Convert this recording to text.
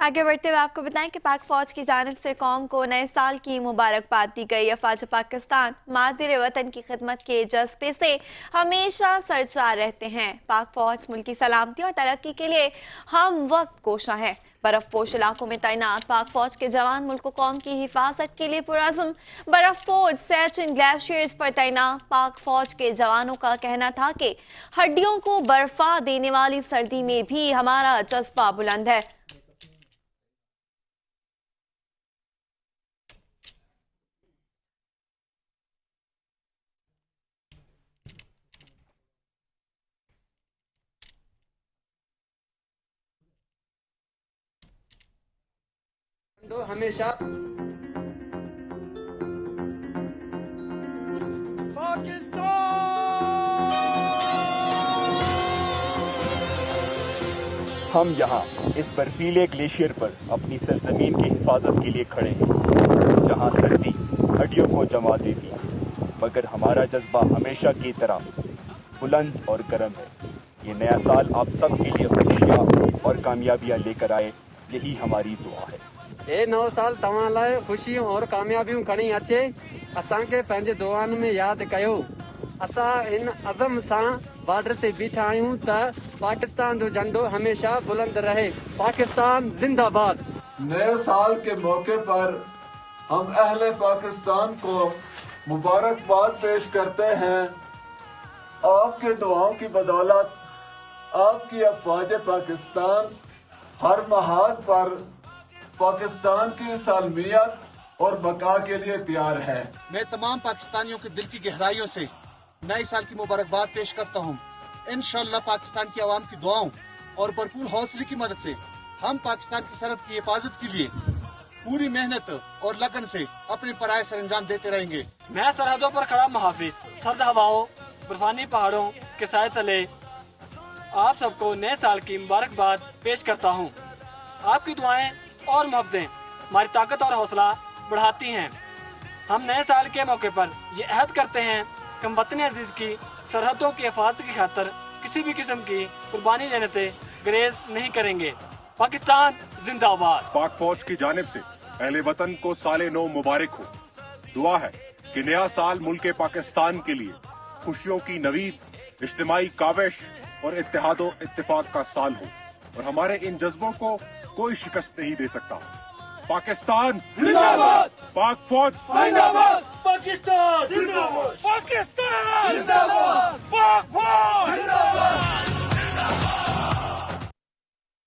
आगे बढ़ते हुए आपको बताएं कि पाक फौज की जानिब से कौम को नए साल की मुबारकबाद दी गई। अफवाज पाकिस्तान मादिर वतन की खिदमत के जज्बे से हमेशा सरचार रहते हैं। पाक फौज मुल्क की सलामती और तरक्की के लिए हम वक्त कोशा है। बर्फपोश इलाकों में तैनात पाक फौज के जवान मुल्क कौम की हिफाजत के लिए पुरअज़्म। बर्फपोश सियाचिन ग्लेशियर्स पर तैनात पाक फौज के जवानों का कहना था कि हड्डियों को बर्फा देने वाली सर्दी में भी हमारा जज्बा बुलंद है। हमेशा हम यहाँ इस बर्फीले ग्लेशियर पर अपनी सरजमीन की हिफाजत के लिए खड़े हैं, जहाँ सर्दी हड्डियों को जमा देती है, मगर हमारा जज्बा हमेशा की तरह बुलंद और गर्म है। ये नया साल आप सब के लिए खुशियाँ और कामयाबियाँ लेकर आए, यही हमारी दुआ है। ए नौ साल तव्हां लाइ खुशियों और कामयाबियूं खणी अचे। असांखे पंहिंजे दुआनि में यादि कयो। असां इन अज़म सां बॉर्डर ते बीठा आहियूं त पाकिस्तान जो झंडो हमेशा बुलंद रहे। पाकिस्तान जिंदाबाद। नए साल के मौके पर हम अहले पाकिस्तान को मुबारकबाद पेश करते हैं। आपके दुआओं की बदौलत आपकी अफवाज पाकिस्तान हर महाज पर पाकिस्तान की सालमियत और बका के लिए तैयार है। मैं तमाम पाकिस्तानियों के दिल की गहराइयों से नए साल की मुबारकबाद पेश करता हूँ। इंशाअल्लाह पाकिस्तान की आवाम की दुआओं और भरपूर हौसले की मदद से हम पाकिस्तान की सरहद की हिफाजत के लिए पूरी मेहनत और लगन से अपने पराये सरंजाम देते रहेंगे। मैं सरहदों पर खड़ा मुहाफिज सर्द हवाओं बर्फानी पहाड़ों के साए तले आप सबको नए साल की मुबारकबाद पेश करता हूँ। आपकी दुआएं और मोहब्बतें हमारी ताकत और हौसला बढ़ाती हैं। हम नए साल के मौके पर ये अहद करते हैं कि हम वतन अजीज की सरहदों की हिफाजत की खातिर किसी भी किस्म की कुर्बानी देने से गुरेज नहीं करेंगे। पाकिस्तान जिंदाबाद। पाक फौज की जानिब से अहले वतन को साले नौ मुबारक हो। दुआ है कि नया साल मुल्क पाकिस्तान के लिए खुशियों की नवीद, इज्तिमाई काविश और इत्तेहादो इत्तेफाक का साल हो और हमारे इन जज्बों को कोई शिकस्त नहीं दे सकता। पाकिस्तान जिंदाबाद। पाक फौज जिंदाबाद। पाकिस्तान जिंदाबाद। पाकिस्तान जिंदाबाद। पाक फौज जिंदाबाद।